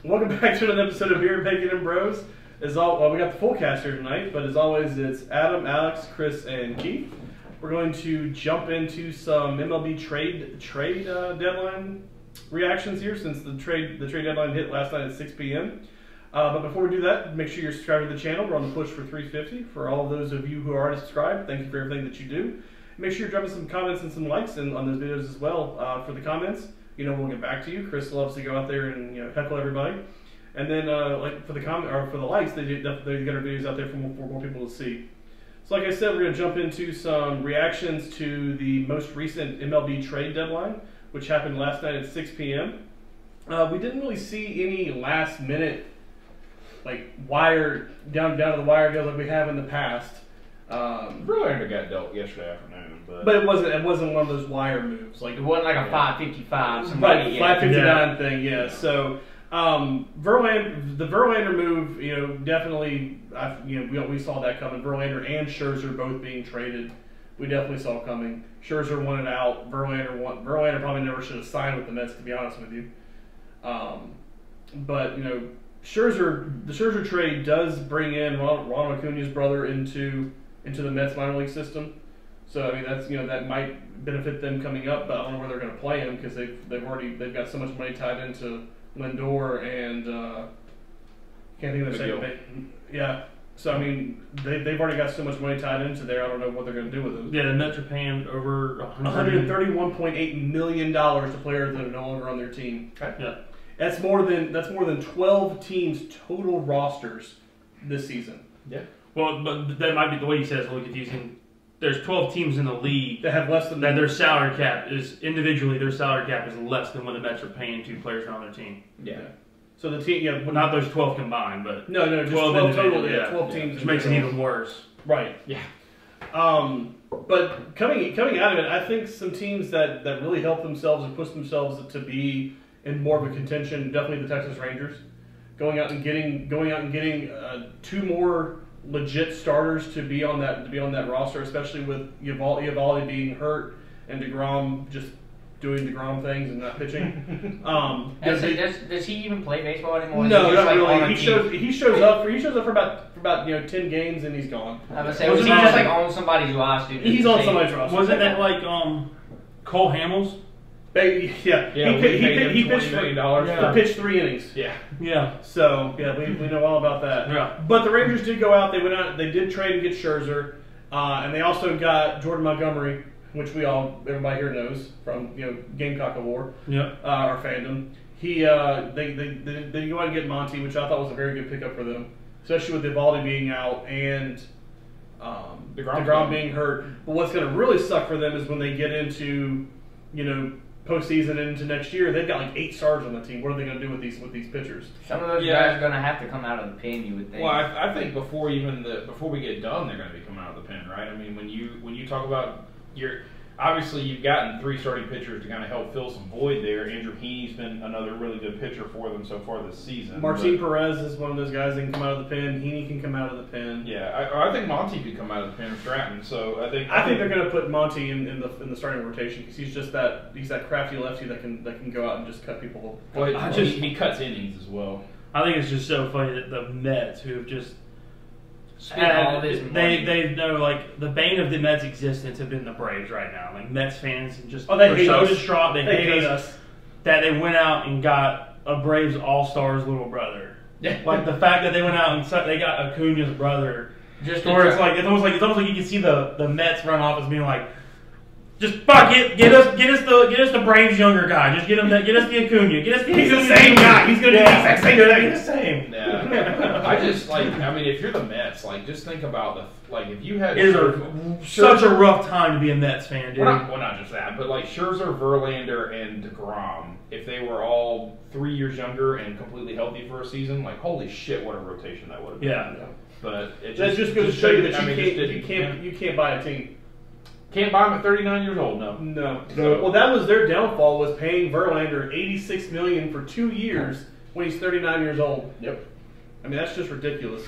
Welcome back to another episode of Beer, Bacon, and Bros. Well, we got the full cast here tonight, but as always, it's Adam, Alex, Chris, and Keith. We're going to jump into some MLB trade deadline reactions here, since the trade deadline hit last night at 6 p.m. But before we do that, make sure you're subscribed to the channel. We're on the push for 350. For all of those of you who are already subscribed, thank you for everything that you do. Make sure you're dropping some comments and some likes on those videos as well. For the comments, we'll get back to you. Chris loves to go out there and heckle everybody. And then like for the likes, they get our videos out there for more people to see. So like I said, we're going to jump into some reactions to the most recent MLB trade deadline, which happened last night at 6 p.m. We didn't really see any last minute wire down to the wire deals like we have in the past. Verlander got dealt yesterday afternoon, but it wasn't one of those wire moves. It wasn't like a 555. Right, 559 thing. Yeah. So the Verlander move, definitely, we saw that coming. Verlander and Scherzer both being traded, we definitely saw coming. Scherzer wanted out. Verlander probably never should have signed with the Mets, to be honest with you. But the Scherzer trade does bring in Ronald Acuña's brother into the Mets minor league system. So I mean that's that might benefit them coming up, but I don't know where they're going to play him because they've got so much money tied into Lindor and can't think of the second name. Yeah. So I mean they've already got so much money tied into there. I don't know what they're going to do with it. Yeah, the Mets are paying over $131.8 million to players that are no longer on their team. Okay. Yeah. That's more than 12 teams' total rosters this season. Yeah. Well, but that might be the way you said it's a little confusing. There's 12 teams in the league that have less than that their salary cap is individually their salary cap is less than what the Mets are paying two players on their team. Yeah. So the team, not those 12 combined, but no, just 12 total. Yeah, 12 teams, which makes it even worse. Right. Yeah. But coming out of it, I think some teams that really helped themselves and pushed themselves to be in more of a contention, definitely the Texas Rangers, going out and getting two more legit starters to be on that roster, especially with Eovaldi being hurt and DeGrom just doing DeGrom things and not pitching. Does he even play baseball anymore? No, not really. He shows up for about 10 games and he's gone. I was saying, was he just on somebody's roster? He's on somebody's roster. Wasn't that like Cole Hamels? Yeah, he pitched $20 million. Pitched 3 innings. Yeah. So we know all about that. Yeah. But the Rangers did go out. They went out. They did trade and get Scherzer, and they also got Jordan Montgomery, which everybody here knows from Gamecock Award. Yeah. Our fandom. They go out and get Monty, which I thought was a very good pickup for them, especially with Eovaldi being out and DeGrom being hurt. But what's going to really suck for them is when they get into postseason and into next year, they've got 8 stars on the team. What are they going to do with these pitchers? Some of those guys are going to have to come out of the pen, you would think. Well, I think before we get done, they're going to be coming out of the pen, right? I mean, when you talk about obviously you've gotten 3 starting pitchers to kind of help fill some void there. Andrew Heaney's been another really good pitcher for them so far this season. Martin Perez is one of those guys that can come out of the pen. Heaney can come out of the pen. Yeah, I think Monty could come out of the pen, Stratton. So I think they're going to put Monty in the starting rotation because he's that crafty lefty that can go out and just cut people. Well, he cuts innings as well. I think it's just so funny that the Mets, who have just they know the bane of the Mets' existence have been the Braves right now. Mets fans and just they're so distraught. They hate us that they went out and got a Braves All-Star's little brother. Yeah. The fact that they went out and they got Acuña's brother. Just where it's almost like you can see the Mets front office being like, just fuck it, get us the Braves younger guy. Just get us the Acuña. He's the same guy. He's gonna be the exact same thing. The same. Yeah. I just if you're the Mets, just think about if you had such a rough time to be a Mets fan, dude. Well, not just that, but Scherzer, Verlander, and DeGrom, if they were all 3 years younger and completely healthy for a season, holy shit, what a rotation that would have been. Yeah. But it that just goes to show you that you can't buy a team. Can't buy him at 39 years old, no. So, well, that was their downfall, was paying Verlander $86 million for 2 years when he's 39 years old. Yep. I mean, that's just ridiculous.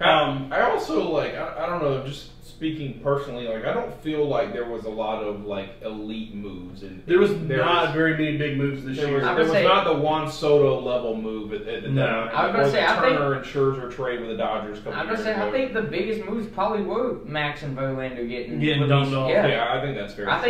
I also I don't know, just speaking personally, I don't feel like there was a lot of elite moves, and there was not very many big moves this year. There was not the Juan Soto level move at the deadline. I was gonna say, Turner and Scherzer trade with the Dodgers. I was gonna say, I think the biggest moves probably were Max and Verlander getting dumped off. Yeah, I think that's fair. I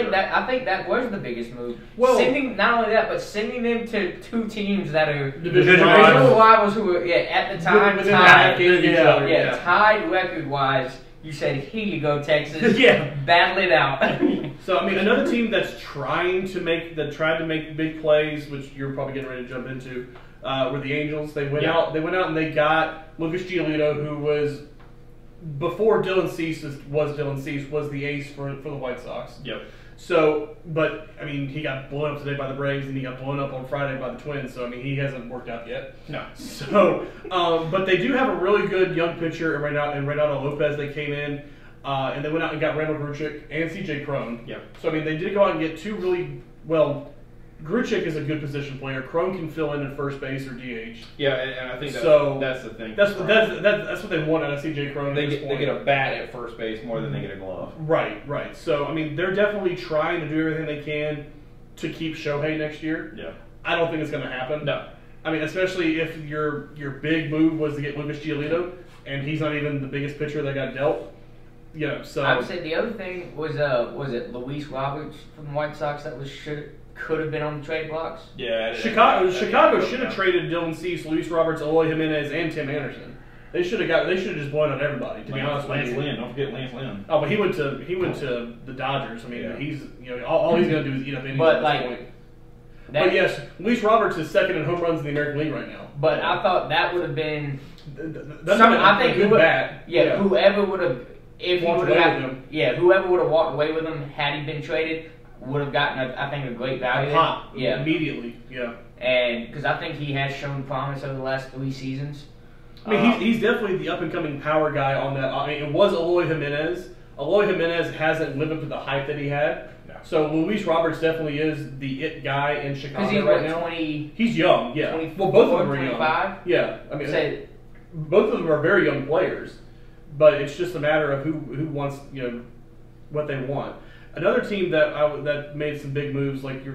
think that was the biggest move. Well, sending not only that, but sending them to two teams that are division rivals who were at the time within tied, tied record wise. You said, here you go, Texas. Yeah. Battle it out. So, I mean, another team that's tried to make big plays, which you're probably getting ready to jump into, were the Angels. They went out and they got Lucas Giolito, who was, before Dylan Cease was the ace for the White Sox. Yep. So, but, I mean, he got blown up today by the Braves, and he got blown up on Friday by the Twins, so, I mean, he hasn't worked out yet. No. So, but they do have a really good young pitcher in Reynaldo Lopez. They came in, and they went out and got Randall Grichuk and C.J. Cron. Yep. So, I mean, they did go out and get two really, Grichuk is a good position player. Cron can fill in at first base or DH. Yeah, and I think that's the thing. That's what they want out of C.J. Cron. They get a bat at first base more than they get a glove. Right. So, I mean, they're definitely trying to do everything they can to keep Shohei next year. Yeah. I don't think it's going to happen. No. I mean, especially if your big move was to get Lucas Giolito, and he's not even the biggest pitcher that got dealt. So I would say the other thing was it Luis Roberts from the White Sox that could have been on the trade blocks? Yeah. Chicago should have traded Dylan Cease, Luis Roberts, Eloy Jimenez, and Tim Anderson. They should have just blown out everybody. To be honest with you. Lance Lynn, don't forget Lance Lynn. Oh, but he went to the Dodgers. I mean, he's all he's going to do is eat up innings But at this point. But yes, Luis Roberts is second in home runs in the American League right now. But I thought that would have been. I think a good bat. Yeah, whoever would have, whoever would have walked away with him had he been traded would have gotten, I think, a great value. Immediately. Yeah. And because I think he has shown promise over the last 3 seasons. I mean, he's definitely the up and coming power guy on that. I mean, it was Eloy Jimenez. Eloy Jimenez hasn't lived up to the hype that he had. No. So Luis Roberts definitely is the it guy in Chicago he's right now. He's young, yeah. 24, well, both of them are 25? young. Yeah, I mean, both of them are very young players, but it's just a matter of who wants what they want. Another team that made some big moves, like you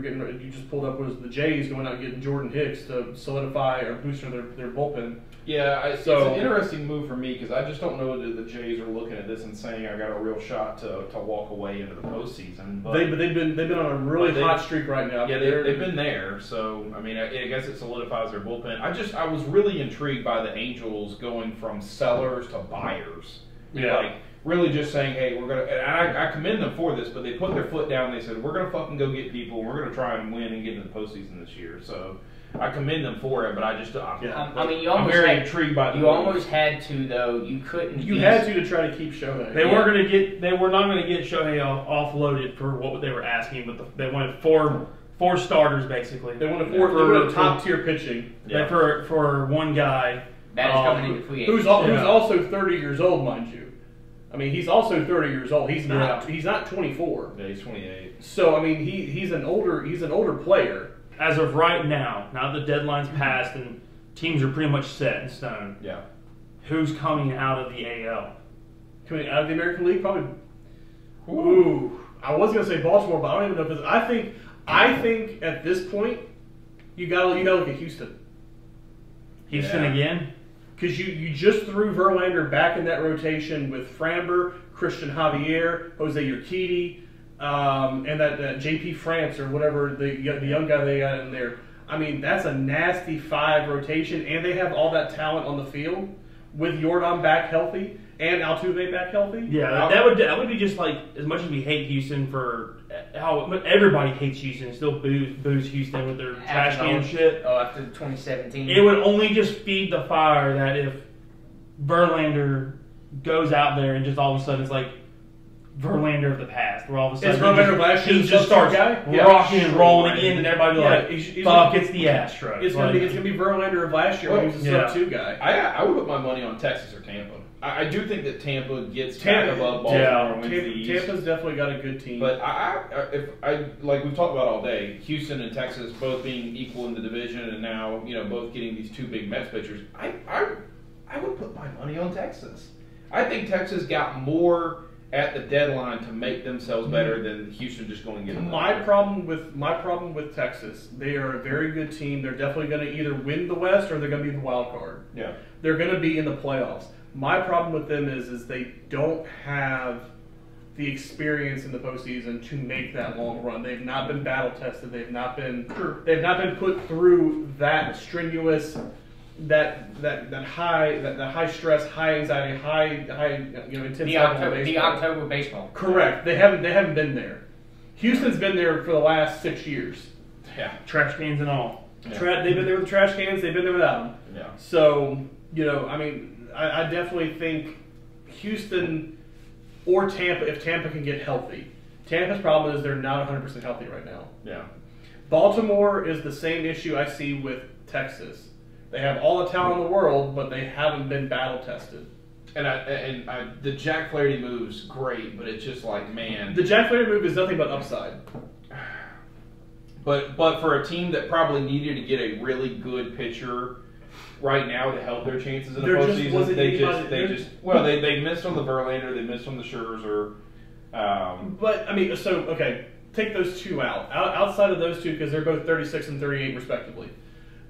just pulled up, was the Jays going out and getting Jordan Hicks to solidify or boost their bullpen. Yeah, it's an interesting move for me because I just don't know that the Jays are looking at this and saying I got a real shot to walk away into the postseason. But they've been on a really hot streak right now. Yeah, they've been there. So I mean, I guess it solidifies their bullpen. I was really intrigued by the Angels going from sellers to buyers. Yeah. Like really just saying, hey, we're gonna. And I commend them for this, but they put their foot down. They said we're gonna fucking go get people. And we're gonna try and win and get into the postseason this year. So. I commend them for it, but I just I mean, I'm very intrigued by the You almost had to though. You couldn't. You had to try to keep Shohei. They weren't going to get. They were not going to get Shohei offloaded for what they were asking, but they wanted four starters basically. They wanted four top tier pitching. Yeah. For one guy that is coming into free agency. Who's also 30 years old, mind you. I mean, he's also 30 years old. He's not 24. Yeah, he's 28. So I mean, he's an older player. As of right now, now the deadline's passed and teams are pretty much set in stone. Yeah. Who's coming out of the AL? Coming out of the American League, probably. Ooh, I was gonna say Baltimore, but I don't even know if it's. I think at this point, you gotta look at Houston. Houston again? Because you just threw Verlander back in that rotation with Framber, Christian Javier, Jose Urquidy. And that JP France or whatever the young guy they got in there. I mean, that's a nasty 5 rotation, and they have all that talent on the field with Jordan back healthy and Altuve back healthy. Yeah, that would be just like, as much as we hate Houston for how everybody hates Houston and still boos Houston with their trash can shit. Oh, after 2017, it would only just feed the fire that if Verlander goes out there and just all of a sudden it's like Verlander of the past, where all of a sudden he just starts rocking and rolling again, and everybody fuck, it's the Astros. It's gonna be Verlander of last year when he was a sub-2 guy. I would put my money on Texas or Tampa. I do think that Tampa gets back above Baltimore and wins the East. Tampa's definitely got a good team. But if like we've talked about all day, Houston and Texas both being equal in the division, and now both getting these 2 big Mets pitchers. I I would put my money on Texas. I think Texas got more at the deadline to make themselves better than Houston just going and getting them. My problem with Texas, they are a very good team. They're definitely going to either win the West or they're going to be the wild card. Yeah. They're going to be in the playoffs. My problem with them is they don't have the experience in the postseason to make that long run. They've not been battle tested. They've not been put through that strenuous, that high stress, high anxiety, high intense. The October baseball. Correct. They haven't been there. Houston's been there for the last 6 years. Yeah. Trash cans and all. Yeah. They've been there with the trash cans. They've been there without them. Yeah. So I definitely think Houston or Tampa, if Tampa can get healthy. Tampa's problem is they're not 100% healthy right now. Yeah. Baltimore is the same issue I see with Texas. They have all the talent in the world, but they haven't been battle tested. And the Jack Flaherty move's great, but it's just like, man. The Jack Flaherty move is nothing but upside. But for a team that probably needed to get a really good pitcher right now to help their chances in the postseason, they missed on the Verlander, they missed on the Scherzer. Take those two out. Outside of those two, because they're both 36 and 38 respectively.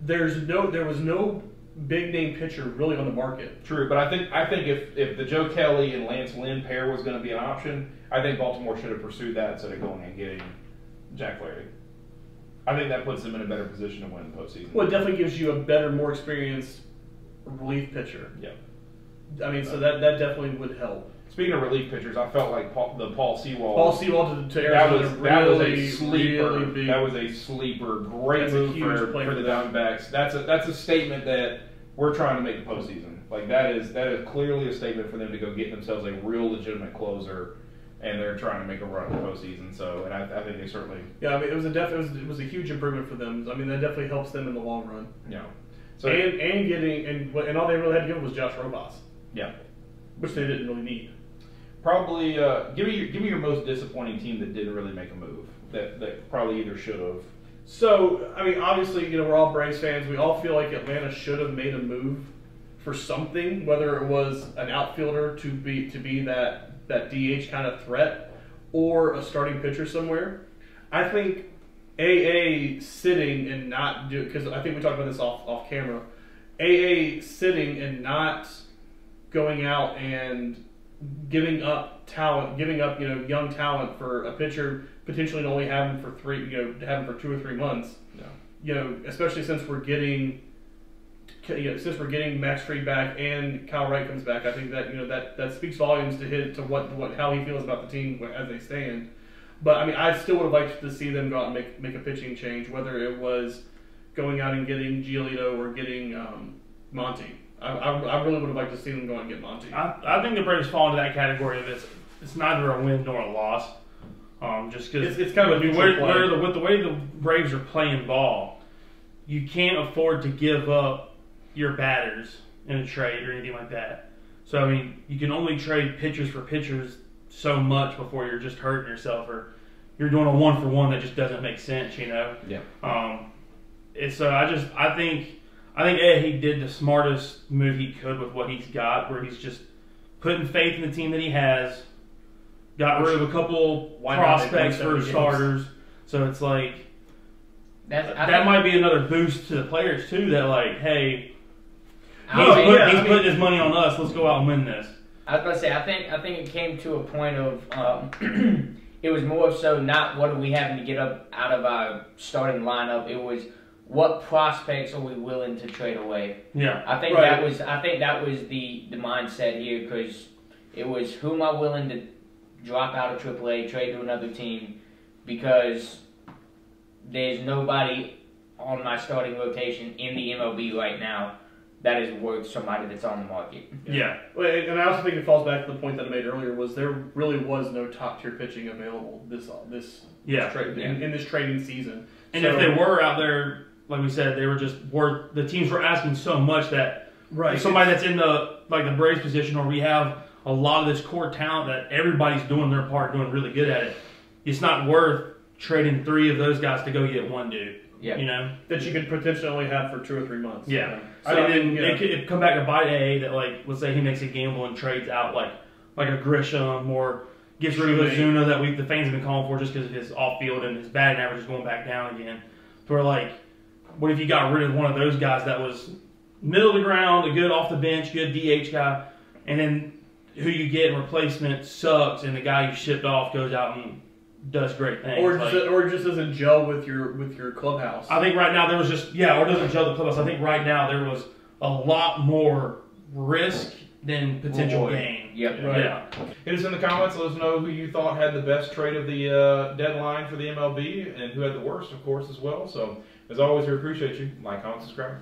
There was no big name pitcher really on the market. True, but I think if the Joe Kelly and Lance Lynn pair was going to be an option, I think Baltimore should have pursued that instead of going and getting Jack Flaherty. I think that puts them in a better position to win the postseason. Well, it definitely gives you a better, more experienced relief pitcher. Yeah. So that definitely would help. Speaking of relief pitchers, I felt like Paul Sewald. Paul Sewald to Arizona that was a sleeper. Really big. That was a sleeper. Great move for the Diamondbacks. That's a statement that we're trying to make the postseason. Like that is clearly a statement for them to go get themselves a real legitimate closer, and they're trying to make a run in the postseason. So, and I think they certainly. Yeah, I mean, it was a huge improvement for them. I mean, that definitely helps them in the long run. Yeah. So and all they really had to give was Josh Rojas. Yeah. Which they didn't really need. Probably give me your most disappointing team that didn't really make a move that probably either should have. So I mean, obviously, we're all Braves fans. We all feel like Atlanta should have made a move for something, whether it was an outfielder to be that DH kind of threat or a starting pitcher somewhere. I think AA sitting and not do, because I think we talked about this off camera. AA sitting and not going out and giving up talent, young talent for a pitcher potentially only having for 2 or 3 months. Yeah. Especially since we're getting Max Fried back and Kyle Wright comes back, I think that that speaks volumes to how he feels about the team as they stand. But I mean, I still would have liked to see them go out and make a pitching change, whether it was going out and getting Giolito or getting Monty. I really would have liked to see them go out and get Monty. I think the Braves fall into that category of it's neither a win nor a loss. Just because it's kind of a neutral play. With the way the Braves are playing ball, you can't afford to give up your batters in a trade or anything like that. So I mean, you can only trade pitchers for pitchers so much before you're just hurting yourself or you're doing a 1-for-1 that just doesn't make sense, Yeah. I think he did the smartest move he could with what he's got, where he's just putting faith in the team that he has, got rid of a couple prospects for starters. So it's like that might be another boost to the players too. That like, hey, he's putting his money on us. Let's go out and win this. I was about to say, I think it came to a point of it was more so not what are we having to get up out of our starting lineup. It was what prospects are we willing to trade away. Yeah, I think that was the mindset here, because it was who am I willing to drop out of AAA, trade to another team, because there's nobody on my starting rotation in the MLB right now that is worth somebody that's on the market. Yeah. And I also think it falls back to the point that I made earlier, was there really was no top-tier pitching available in this trading season. And if they were out there, like we said, they were the teams were asking so much that somebody that's in the Braves position, or we have a lot of this core talent that everybody's doing their part, doing really good at it, it's not worth trading 3 of those guys to go get one dude. Yeah. You know? That you could potentially only have for 2 or 3 months. Yeah. So, So then it could come back to bite A that, like, let's say he makes a gamble and trades out, like a Grisham or gets rid of Ozuna that the fans have been calling for just because of his off-field and his batting average is going back down again. So we're like, what if you got rid of one of those guys that was middle of the ground, a good off the bench, good DH guy, and then who you get in replacement sucks, and the guy you shipped off goes out and does great things. Or just doesn't gel with your clubhouse. I think right now there was just or doesn't gel the clubhouse. I think right now there was a lot more risk than potential gain. Yep. Right. Yeah. Hit us in the comments. Let us know who you thought had the best trade of the deadline for the MLB and who had the worst, of course, as well. So, as always, we appreciate you. Like, comment, subscribe.